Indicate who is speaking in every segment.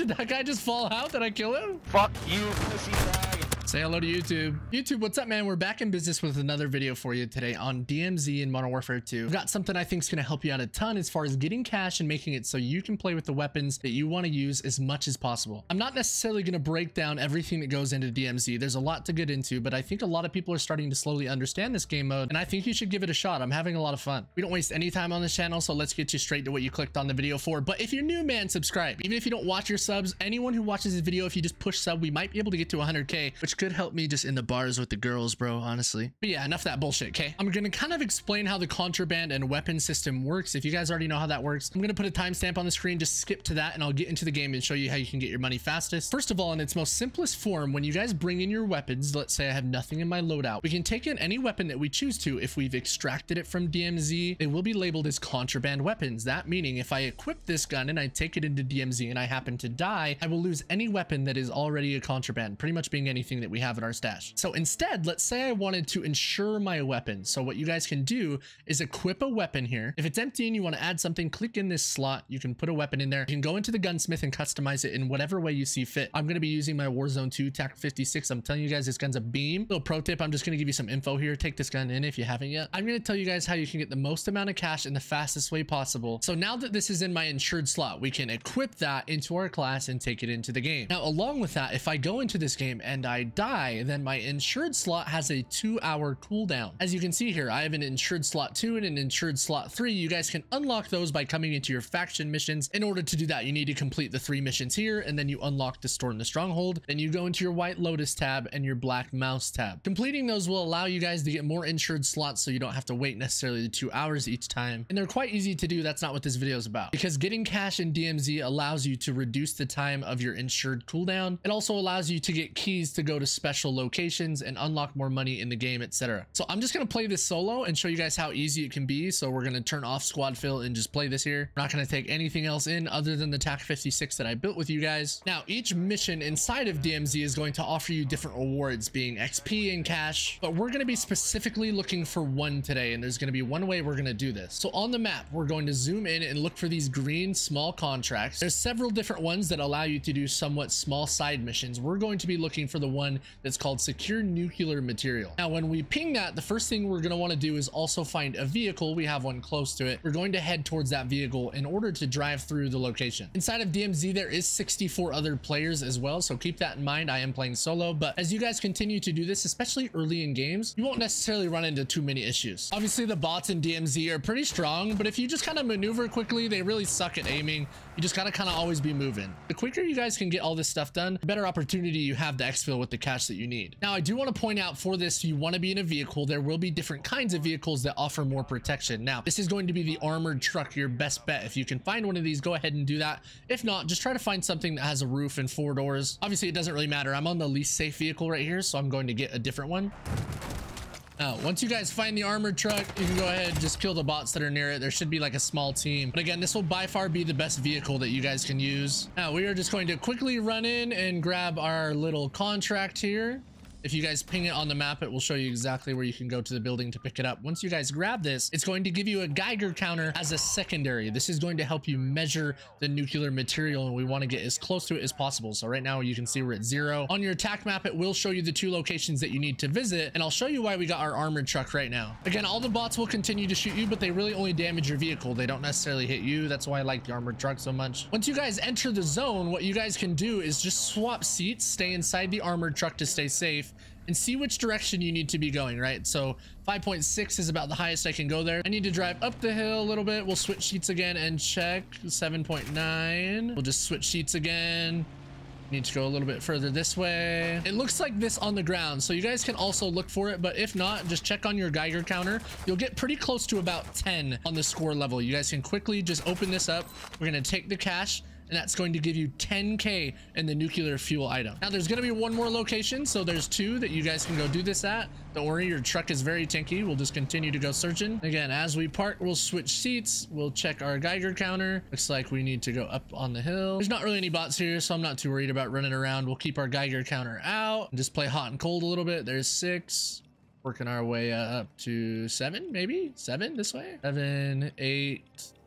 Speaker 1: Did that guy just fall out? Did I kill him?
Speaker 2: Fuck you, pussy bag.
Speaker 1: Say hello to YouTube. YouTube, what's up, man? We're back in business with another video for you today on DMZ and Modern Warfare 2. We've got something I think is going to help you out a ton as far as getting cash and making it so you can play with the weapons that you want to use as much as possible. I'm not necessarily going to break down everything that goes into DMZ. There's a lot to get into, but I think a lot of people are starting to slowly understand this game mode, and I think you should give it a shot. I'm having a lot of fun. We don't waste any time on this channel, so let's get you straight to what you clicked on the video for. But if you're new, man, subscribe. Even if you don't watch your subs, anyone who watches this video, if you just push sub, we might be able to get to 100K, which could help me just in the bars with the girls, bro, honestly. But yeah, enough of that bullshit, okay? I'm gonna kind of explain how the contraband and weapon system works. If you guys already know how that works, I'm gonna put a timestamp on the screen. Just skip to that and I'll get into the game and show you how you can get your money fastest. First of all, in its most simplest form, when you guys bring in your weapons, let's say I have nothing in my loadout, we can take in any weapon that we choose to. If we've extracted it from DMZ, they will be labeled as contraband weapons. That meaning if I equip this gun and I take it into DMZ and I happen to die, I will lose any weapon that is already a contraband, pretty much being anything that we have in our stash. So instead, let's say I wanted to insure my weapon. So what you guys can do is equip a weapon here. If it's empty and you want to add something, click in this slot. You can put a weapon in there. You can go into the gunsmith and customize it in whatever way you see fit. I'm going to be using my Warzone 2 TAC 56. I'm telling you guys, this gun's a beam. Little pro tip, I'm just going to give you some info here. Take this gun in if you haven't yet. I'm going to tell you guys how you can get the most amount of cash in the fastest way possible. So now that this is in my insured slot, we can equip that into our class and take it into the game. Now, along with that, if I go into this game and I die, then my insured slot has a 2-hour cooldown. As you can see here, I have an insured slot 2 and an insured slot 3. You guys can unlock those by coming into your faction missions. In order to do that, you need to complete the 3 missions here, and then you unlock the Storm the Stronghold. Then you go into your White Lotus tab and your Black Mouse tab. Completing those will allow you guys to get more insured slots, so you don't have to wait necessarily the 2 hours each time. And they're quite easy to do. That's not what this video is about, because getting cash in DMZ allows you to reduce the time of your insured cooldown. It also allows you to get keys to go to special locations and unlock more money in the game, etc. So I'm just going to play this solo and show you guys how easy it can be. So we're going to turn off squad fill and just play this here. We're not going to take anything else in other than the TAC 56 that I built with you guys. Now, each mission inside of DMZ is going to offer you different rewards, being XP and cash, but we're going to be specifically looking for one today, and there's going to be one way we're going to do this. So on the map, we're going to zoom in and look for these green small contracts. There's several different ones that allow you to do somewhat small side missions. We're going to be looking for the one that's called Secure Nuclear Material. Now, when we ping that, the first thing we're going to want to do is also find a vehicle. We have one close to it. We're going to head towards that vehicle in order to drive through the location. Inside of DMZ, there is 64 other players as well, so keep that in mind. I am playing solo, but as you guys continue to do this, especially early in games, you won't necessarily run into too many issues. Obviously, the bots in DMZ are pretty strong, but if you just kind of maneuver quickly, they really suck at aiming. You just gotta kind of always be moving. The quicker you guys can get all this stuff done, the better opportunity you have to exfil with the cash that you need. Now, I do want to point out for this, you want to be in a vehicle. There will be different kinds of vehicles that offer more protection. Now, this is going to be the armored truck, your best bet. If you can find one of these, go ahead and do that. If not, just try to find something that has a roof and 4 doors. Obviously, it doesn't really matter. I'm on the least safe vehicle right here, so I'm going to get a different one. Now, once you guys find the armored truck, you can go ahead and just kill the bots that are near it. There should be like a small team. But again, this will by far be the best vehicle that you guys can use. Now, we are just going to quickly run in and grab our little contract here. If you guys ping it on the map, it will show you exactly where you can go to the building to pick it up. Once you guys grab this, it's going to give you a Geiger counter as a secondary. This is going to help you measure the nuclear material, and we want to get as close to it as possible. So right now you can see we're at 0. On your attack map, it will show you the 2 locations that you need to visit, and I'll show you why we got our armored truck right now. Again, all the bots will continue to shoot you, but they really only damage your vehicle. They don't necessarily hit you. That's why I like the armored truck so much. Once you guys enter the zone, what you guys can do is just swap seats, stay inside the armored truck to stay safe, and see which direction you need to be going, right? So 5.6 is about the highest I can go there. I need to drive up the hill a little bit. We'll switch sheets again and check 7.9. We'll just switch sheets again. Need to go a little bit further this way. It looks like this on the ground, so you guys can also look for it, but if not, just check on your Geiger counter. You'll get pretty close to about 10 on the score level. You guys can quickly just open this up. We're gonna take the cash, and that's going to give you 10K in the nuclear fuel item. Now, there's going to be one more location, so there's 2 that you guys can go do this at. Don't worry, your truck is very tanky. We'll just continue to go searching. Again, as we park, we'll switch seats. We'll check our Geiger counter. Looks like we need to go up on the hill. There's not really any bots here, so I'm not too worried about running around. We'll keep our Geiger counter out and just play hot and cold a little bit. There's 6. Working our way up to 7, maybe 7 this way. 7, 8.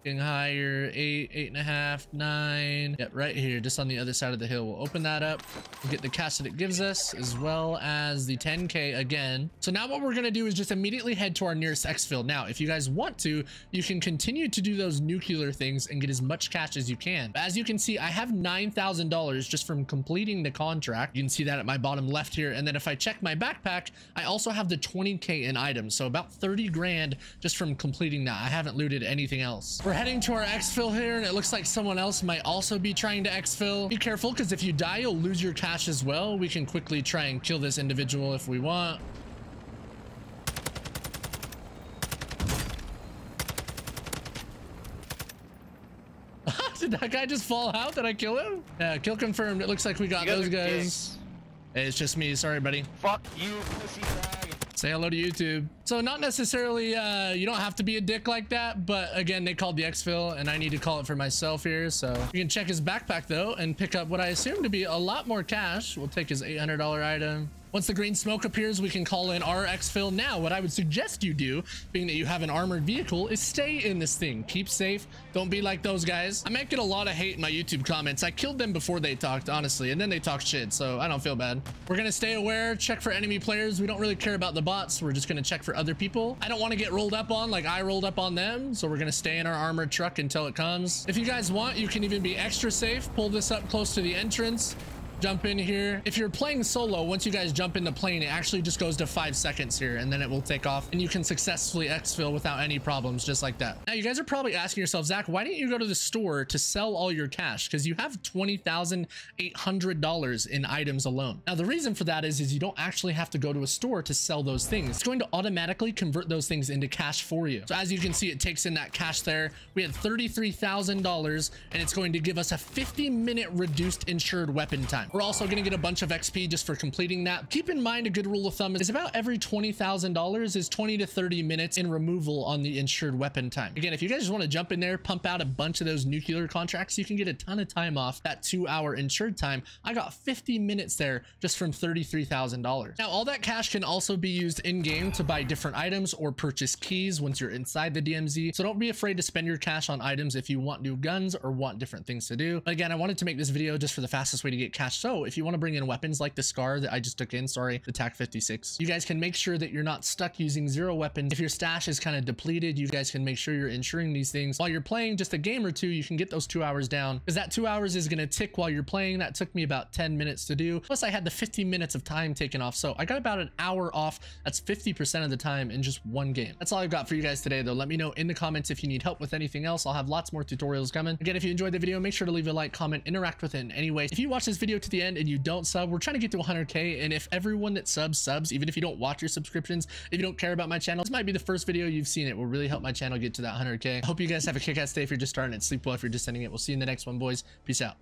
Speaker 1: Getting higher, 8, 8.5, 9. Yep, right here, just on the other side of the hill. We'll open that up. We'll get the cash that it gives us, as well as the 10K again. So now what we're gonna do is just immediately head to our nearest exfil. Now, if you guys want to, you can continue to do those nuclear things and get as much cash as you can. But as you can see, I have $9,000 just from completing the contract. You can see that at my bottom left here. And then if I check my backpack, I also have the 20K in items. So about 30 grand just from completing that. I haven't looted anything else. We're heading to our exfil here, and it looks like someone else might also be trying to exfil. Be careful, because if you die, you'll lose your cash as well. We can quickly try and kill this individual if we want. Did that guy just fall out? Did I kill him? Yeah, kill confirmed. It looks like we got those guys. Hey, it's just me. Sorry, buddy.
Speaker 2: Fuck you, pussy bag.
Speaker 1: Say hello to YouTube. So not necessarily, you don't have to be a dick like that, but again, they called the exfil and I need to call it for myself here. So you can check his backpack though and pick up what I assume to be a lot more cash. We'll take his $800 item. Once the green smoke appears, we can call in our exfil. Now, what I would suggest you do, being that you have an armored vehicle, is stay in this thing. Keep safe. Don't be like those guys. I might get a lot of hate in my YouTube comments. I killed them before they talked, honestly, and then they talked shit, so I don't feel bad. We're gonna stay aware, check for enemy players. We don't really care about the bots. We're just gonna check for other people. I don't want to get rolled up on like I rolled up on them, so we're gonna stay in our armored truck until it comes. If you guys want, you can even be extra safe. Pull this up close to the entrance. Jump in here. If you're playing solo, once you guys jump in the plane, it actually just goes to 5 seconds here, and then it will take off, and you can successfully exfil without any problems, just like that. Now, you guys are probably asking yourself, Zach, why didn't you go to the store to sell all your cash? Because you have $20,800 in items alone. Now, the reason for that is you don't actually have to go to a store to sell those things. It's going to automatically convert those things into cash for you. So as you can see, it takes in that cash there. We had $33,000, and it's going to give us a 50-minute reduced insured weapon time. We're also going to get a bunch of XP just for completing that. Keep in mind, a good rule of thumb is about every $20,000 is 20 to 30 minutes in removal on the insured weapon time. Again, if you guys just want to jump in there, pump out a bunch of those nuclear contracts, you can get a ton of time off that 2-hour insured time. I got 50 minutes there just from $33,000. Now, all that cash can also be used in game to buy different items or purchase keys once you're inside the DMZ. So don't be afraid to spend your cash on items if you want new guns or want different things to do. But again, I wanted to make this video just for the fastest way to get cash. So if you want to bring in weapons like the SCAR that I just took in, the TAC 56, you guys can make sure that you're not stuck using 0 weapons. If your stash is kind of depleted, you guys can make sure you're insuring these things. While you're playing just a game or two, you can get those 2 hours down, because that 2 hours is going to tick while you're playing. That took me about 10 minutes to do. Plus I had the 15 minutes of time taken off. So I got about an hour off. That's 50% of the time in just one game. That's all I've got for you guys today though. Let me know in the comments if you need help with anything else. I'll have lots more tutorials coming. Again, if you enjoyed the video, make sure to leave a like, comment, interact with it in any way. If you watch this video to the end and you don't sub, we're trying to get to 100K, and if everyone that subs, even if you don't watch your subscriptions, if you don't care about my channel, this might be the first video you've seen. It will really help my channel get to that 100K. I hope you guys have a kick-ass day if you're just starting it. Sleep well if you're just ending it. We'll see you in the next one, boys. Peace out.